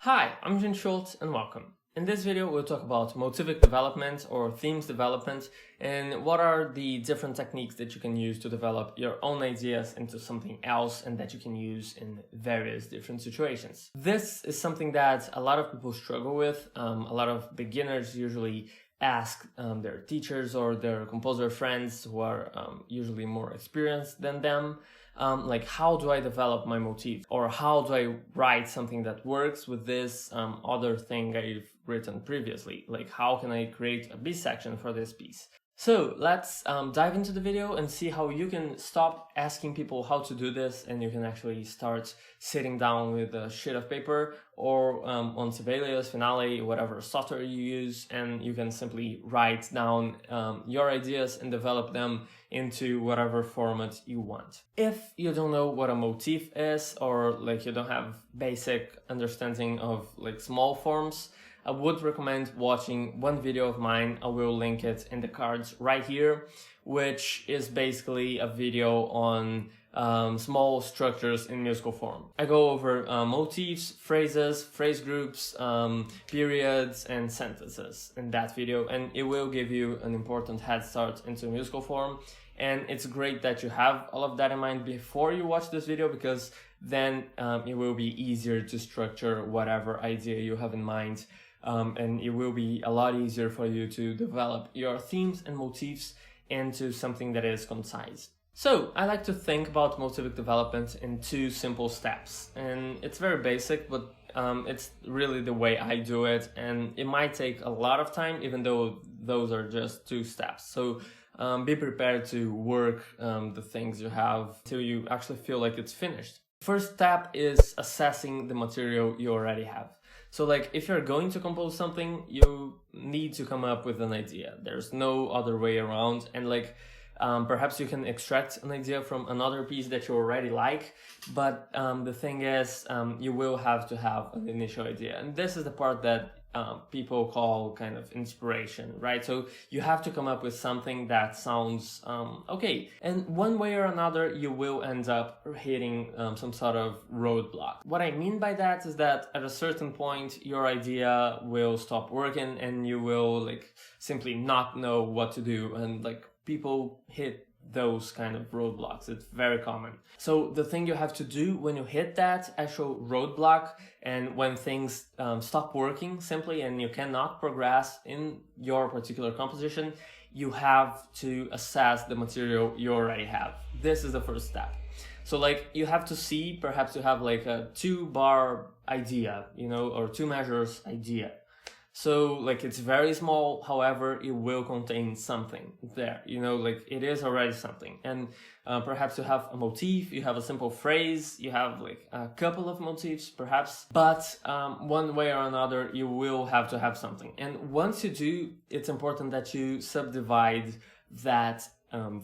Hi, I'm Jean Szulc and welcome. In this video we'll talk about motivic development or themes development and what are the different techniques that you can use to develop your own ideas into something else and that you can use in various different situations. This is something that a lot of people struggle with. A lot of beginners usually ask their teachers or their composer friends who are usually more experienced than them, like how do I develop my motif, or how do I write something that works with this other thing I've written previously, like how can I create a B section for this piece. So let's dive into the video and see how you can stop asking people how to do this and you can actually start sitting down with a sheet of paper or on Sibelius, Finale, whatever software you use, and you can simply write down your ideas and develop them into whatever format you want. If you don't know what a motif is, or like you don't have basic understanding of like small forms, I would recommend watching one video of mine. I will link it in the cards right here, which is basically a video on small structures in musical form. I go over motifs, phrases, phrase groups, periods, and sentences in that video, and it will give you an important head start into musical form. And it's great that you have all of that in mind before you watch this video, because then it will be easier to structure whatever idea you have in mind. And it will be a lot easier for you to develop your themes and motifs into something that is concise. So I like to think about motivic development in two simple steps, and it's very basic, but it's really the way I do it, and it might take a lot of time even though those are just two steps. So be prepared to work the things you have till you actually feel like it's finished. First step is assessing the material you already have. So like if you're going to compose something, you need to come up with an idea. There's no other way around. And like perhaps you can extract an idea from another piece that you already like, but the thing is you will have to have an initial idea. And this is the part that people call kind of inspiration, right? So you have to come up with something that sounds okay. And one way or another, you will end up hitting some sort of roadblock. What I mean by that is that at a certain point, your idea will stop working and you will like simply not know what to do. And like people hit those kind of roadblocks. It's very common. So the thing you have to do when you hit that actual roadblock and when things stop working simply and you cannot progress in your particular composition, you have to assess the material you already have. This is the first step. So like you have to see, perhaps you have like a 2-bar idea, you know, or 2 measures idea. So like it's very small, however, it will contain something there, you know, like it is already something. And perhaps you have a motif, you have a simple phrase, you have like a couple of motifs perhaps, but one way or another, you will have to have something. And once you do, it's important that you subdivide that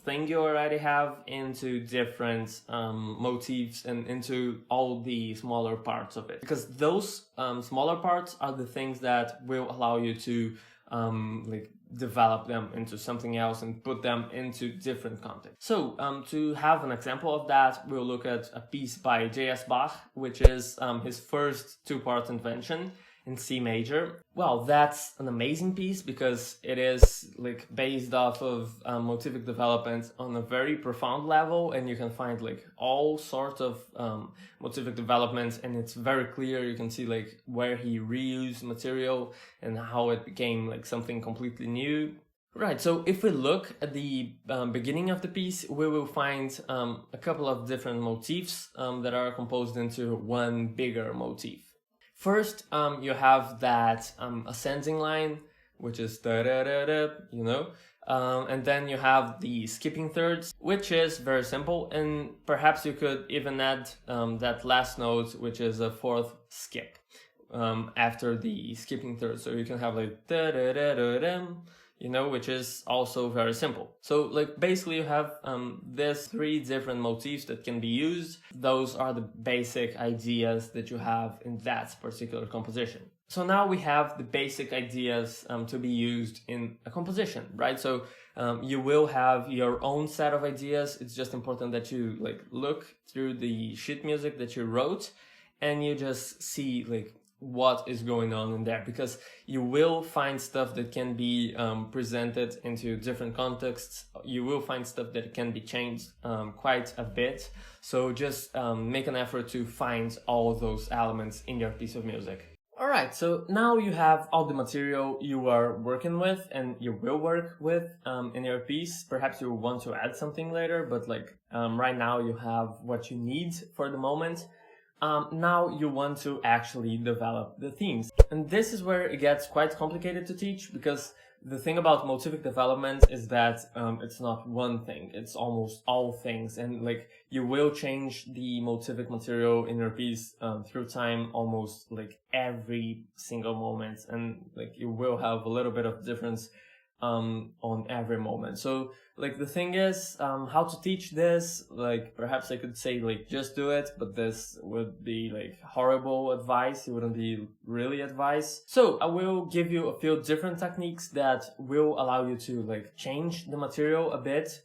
thing you already have into different motifs and into all the smaller parts of it, because those smaller parts are the things that will allow you to like develop them into something else and put them into different context. So to have an example of that, we'll look at a piece by J.S.Bach, which is his first 2-part invention in C major. Well, that's an amazing piece because it is like based off of motivic development on a very profound level, and you can find like all sorts of motivic development, and it's very clear. You can see like where he reused material and how it became like something completely new. Right, so if we look at the beginning of the piece, we will find a couple of different motifs that are composed into one bigger motif. First, you have that ascending line, which is da-da-da-da, you know, and then you have the skipping thirds, which is very simple, and perhaps you could even add that last note, which is a 4th skip after the skipping third, so you can have like da-da-da-da-da, you know, which is also very simple. So like basically you have these 3 different motifs that can be used. Those are the basic ideas that you have in that particular composition. So now we have the basic ideas to be used in a composition, right? So you will have your own set of ideas. It's just important that you like look through the sheet music that you wrote and you just see like what is going on in there, because you will find stuff that can be presented into different contexts. You will find stuff that can be changed quite a bit. So just make an effort to find all those elements in your piece of music. Alright, so now you have all the material you are working with and you will work with in your piece. Perhaps you want to add something later, but like right now you have what you need for the moment. Now you want to actually develop the themes. And this is where it gets quite complicated to teach, because the thing about motivic development is that it's not one thing, it's almost all things. And like you will change the motivic material in your piece through time, almost like every single moment. And like you will have a little bit of difference on every moment. So like the thing is how to teach this, like perhaps I could say like just do it, but this would be like horrible advice. It wouldn't be really advice. So I will give you a few different techniques that will allow you to like change the material a bit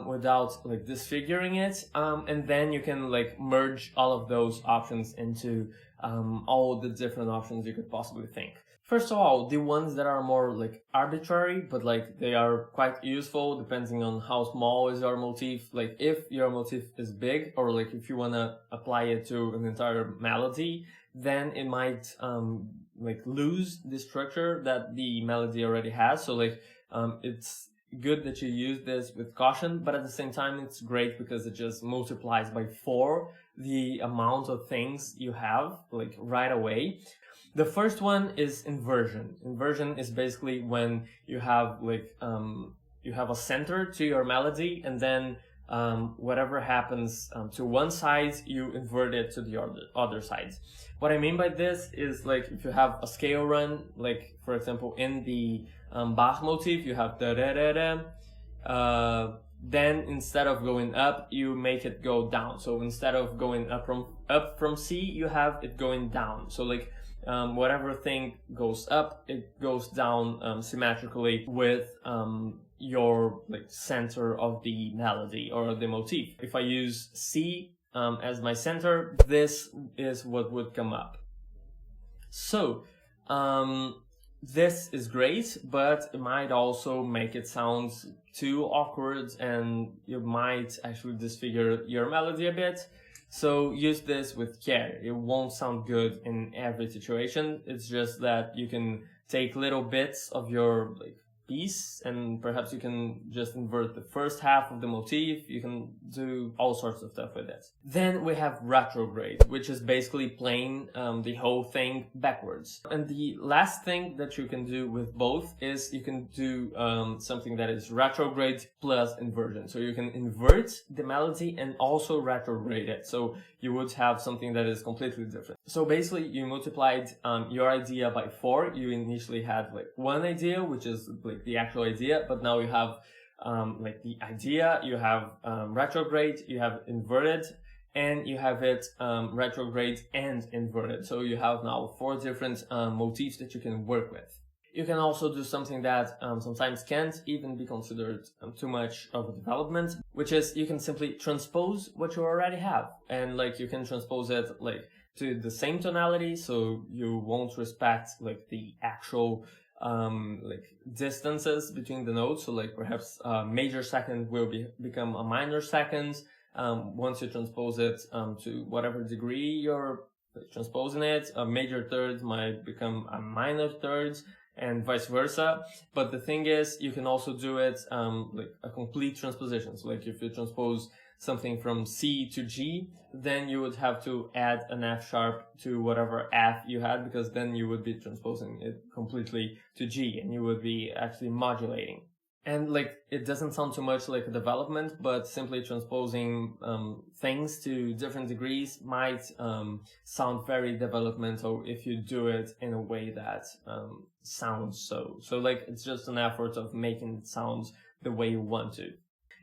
without like disfiguring it, and then you can like merge all of those options into all the different options you could possibly think. First of all, the ones that are more like arbitrary, but like they are quite useful depending on how small is your motif. Like if your motif is big, or like if you want to apply it to an entire melody, then it might like lose the structure that the melody already has. So like it's good that you use this with caution, but at the same time it's great because it just multiplies by 4 the amount of things you have like right away. The first one is inversion. Inversion is basically when you have like you have a center to your melody, and then whatever happens to one side, you invert it to the other side. What I mean by this is like if you have a scale run, like for example in the Bach motif, you have da da da da. Then instead of going up, you make it go down. So instead of going up from C, you have it going down. So like whatever thing goes up, it goes down symmetrically with your like center of the melody or the motif. If I use C as my center, this is what would come up. So this is great, but it might also make it sound too awkward, and you might actually disfigure your melody a bit. So use this with care. It won't sound good in every situation. It's just that you can take little bits of your like piece, and perhaps you can just invert the first half of the motif. You can do all sorts of stuff with it. Then we have retrograde, which is basically playing the whole thing backwards. And the last thing that you can do with both is you can do something that is retrograde plus inversion. So you can invert the melody and also retrograde it. So you would have something that is completely different. So basically you multiplied your idea by 4. You initially had like one idea, which is like the actual idea, but now you have like the idea, you have retrograde, you have inverted, and you have it retrograde and inverted. So you have now 4 different motifs that you can work with. You can also do something that sometimes can't even be considered too much of a development, which is you can simply transpose what you already have. And like you can transpose it like to the same tonality, so you won't respect like the actual like distances between the notes. So like perhaps a major second will become a minor second once you transpose it to whatever degree you're transposing it. A major third might become a minor third, and vice versa. But the thing is, you can also do it like a complete transposition. So like if you transpose something from C to G, then you would have to add an F sharp to whatever F you had, because then you would be transposing it completely to G, and you would be actually modulating. And like, it doesn't sound too much like a development, but simply transposing things to different degrees might sound very developmental if you do it in a way that sounds so. So like, it's just an effort of making it sound the way you want to.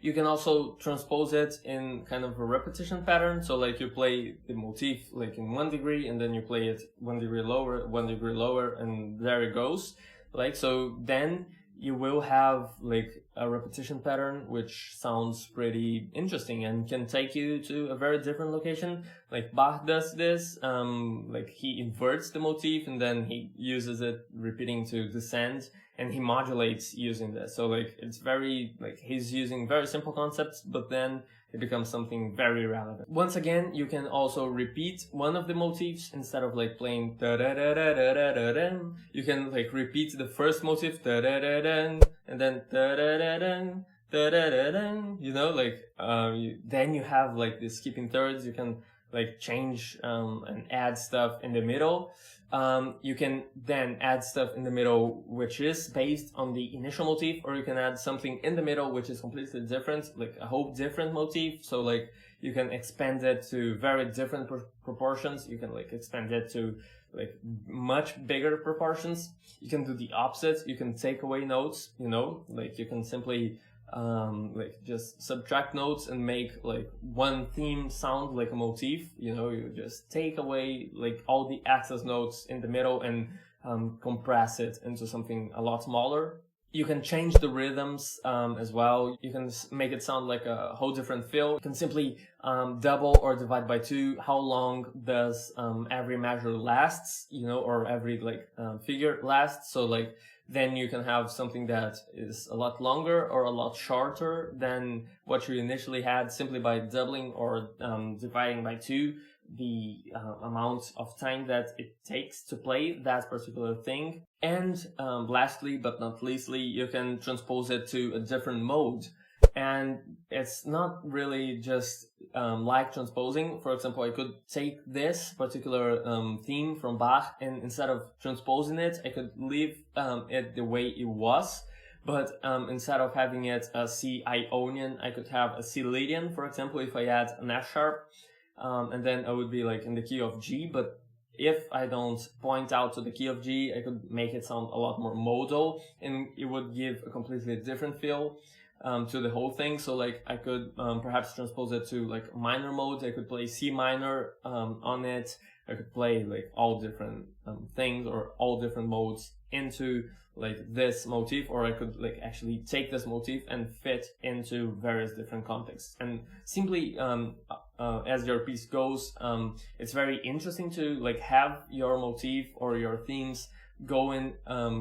You can also transpose it in kind of a repetition pattern. So like you play the motif like in 1 degree, and then you play it 1 degree lower, 1 degree lower, and there it goes. Like, so then you will have like a repetition pattern which sounds pretty interesting and can take you to a very different location. Like Bach does this, like he inverts the motif and then he uses it repeating to descend, and he modulates using this. So like it's very, like he's using very simple concepts, but then it becomes something very relevant. Once again, you can also repeat one of the motifs instead of like playing da da da da da da da da. You can like repeat the first motif da da da da and then da da da da da da da da. You know, like then you have like the skipping thirds. You can like change and add stuff in the middle. You can then add stuff in the middle which is based on the initial motif, or you can add something in the middle which is completely different, like a whole different motif. So like you can expand it to very different proportions. You can like expand it to like much bigger proportions. You can do the opposite. You can take away notes, you know, like you can simply like just subtract notes and make like one theme sound like a motif. You know, you just take away like all the access notes in the middle and compress it into something a lot smaller. You can change the rhythms as well. You can make it sound like a whole different feel. You can simply double or divide by 2 how long does every measure lasts, you know, or every like figure lasts. So like then you can have something that is a lot longer or a lot shorter than what you initially had, simply by doubling or dividing by 2 the amount of time that it takes to play that particular thing. And lastly but not leastly, you can transpose it to a different mode. And it's not really just like transposing. For example, I could take this particular theme from Bach, and instead of transposing it, I could leave it the way it was. But instead of having it a C Ionian, I could have a C Lydian, for example, if I add an F sharp. And then I would be like in the key of G, but if I don't point out to the key of G, I could make it sound a lot more modal, and it would give a completely different feel to the whole thing. So like I could perhaps transpose it to like minor mode. I could play C minor on it. I could play like all different things or all different modes into like this motif, or I could like actually take this motif and fit into various different contexts. And simply as your piece goes, it's very interesting to like have your motif or your themes going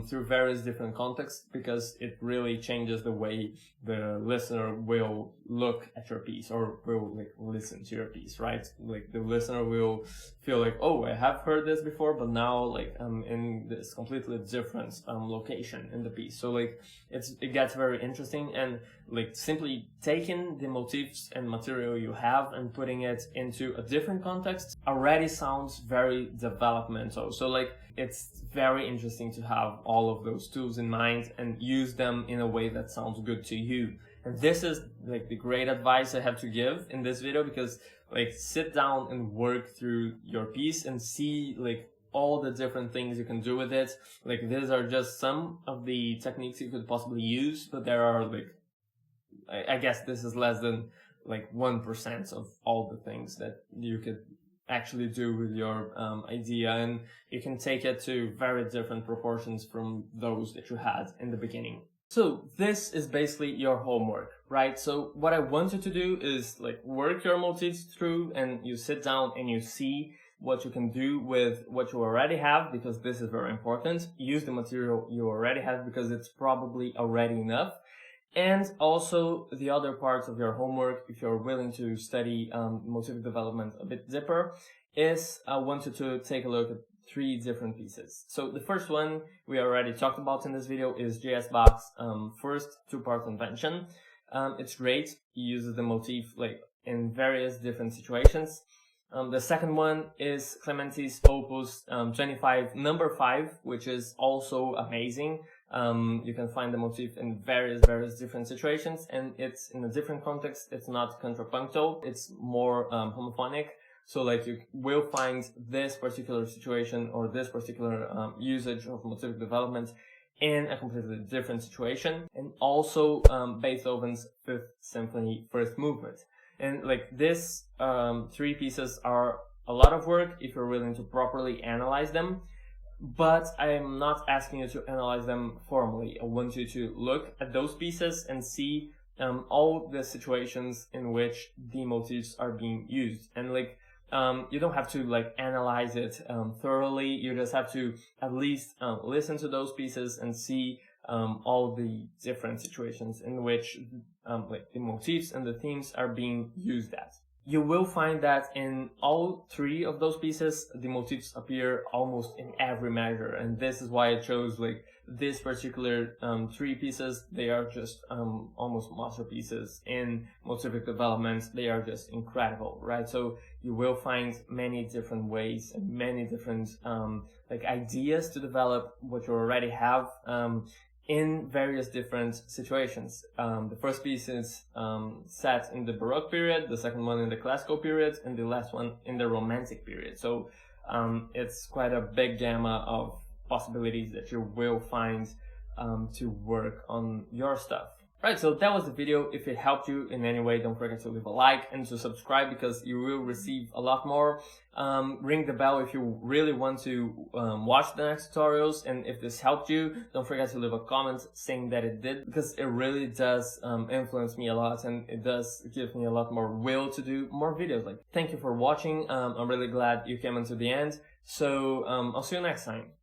through various different contexts, because it really changes the way the listener will look at your piece or will like listen to your piece, right? Like the listener will feel like, oh, I have heard this before, but now like I'm in this completely different location in the piece. So like it gets very interesting, and like simply taking the motifs and material you have and putting it into a different context already sounds very developmental. So like it's very interesting to have all of those tools in mind and use them in a way that sounds good to you. And this is like the great advice I have to give in this video, because like sit down and work through your piece and see like all the different things you can do with it. Like these are just some of the techniques you could possibly use, but there are like, I guess this is less than like 1% of all the things that you could actually do with your idea, and you can take it to very different proportions from those that you had in the beginning. So this is basically your homework, right? So what I want you to do is like work your motifs through, and you sit down and you see what you can do with what you already have, because this is very important. Use the material you already have, because it's probably already enough. And also the other parts of your homework, if you're willing to study motivic development a bit deeper, is I want you to take a look at 3 different pieces. So the first one we already talked about in this video is J.S.Bach's first 2-part invention. It's great. He uses the motif like in various different situations. The second one is Clementi's Opus 25 number 5, which is also amazing. You can find the motif in various different situations, and it's in a different context. It's not contrapuntal, it's more homophonic. So like you will find this particular situation or this particular usage of motivic development in a completely different situation. And also Beethoven's 5th Symphony first movement. And like this 3 pieces are a lot of work if you're willing to properly analyze them. but I'm not asking you to analyze them formally. I want you to look at those pieces and see all the situations in which the motifs are being used. And like, you don't have to like analyze it thoroughly. You just have to at least listen to those pieces and see all the different situations in which like the motifs and the themes are being used at. You will find that in all three of those pieces, the motifs appear almost in every measure, and this is why I chose like this particular three pieces. They are just almost masterpieces in motivic development. They are just incredible, right? So you will find many different ways and many different like ideas to develop what you already have in various different situations. The first piece is set in the Baroque period, the second one in the Classical period, and the last one in the Romantic period. So it's quite a big gamma of possibilities that you will find to work on your stuff. Right, so that was the video. If it helped you in any way, don't forget to leave a like and to subscribe, because you will receive a lot more. Ring the bell if you really want to watch the next tutorials, and if this helped you, don't forget to leave a comment saying that it did, because it really does influence me a lot, and it does give me a lot more will to do more videos. Like, thank you for watching. I'm really glad you came until the end. So I'll see you next time.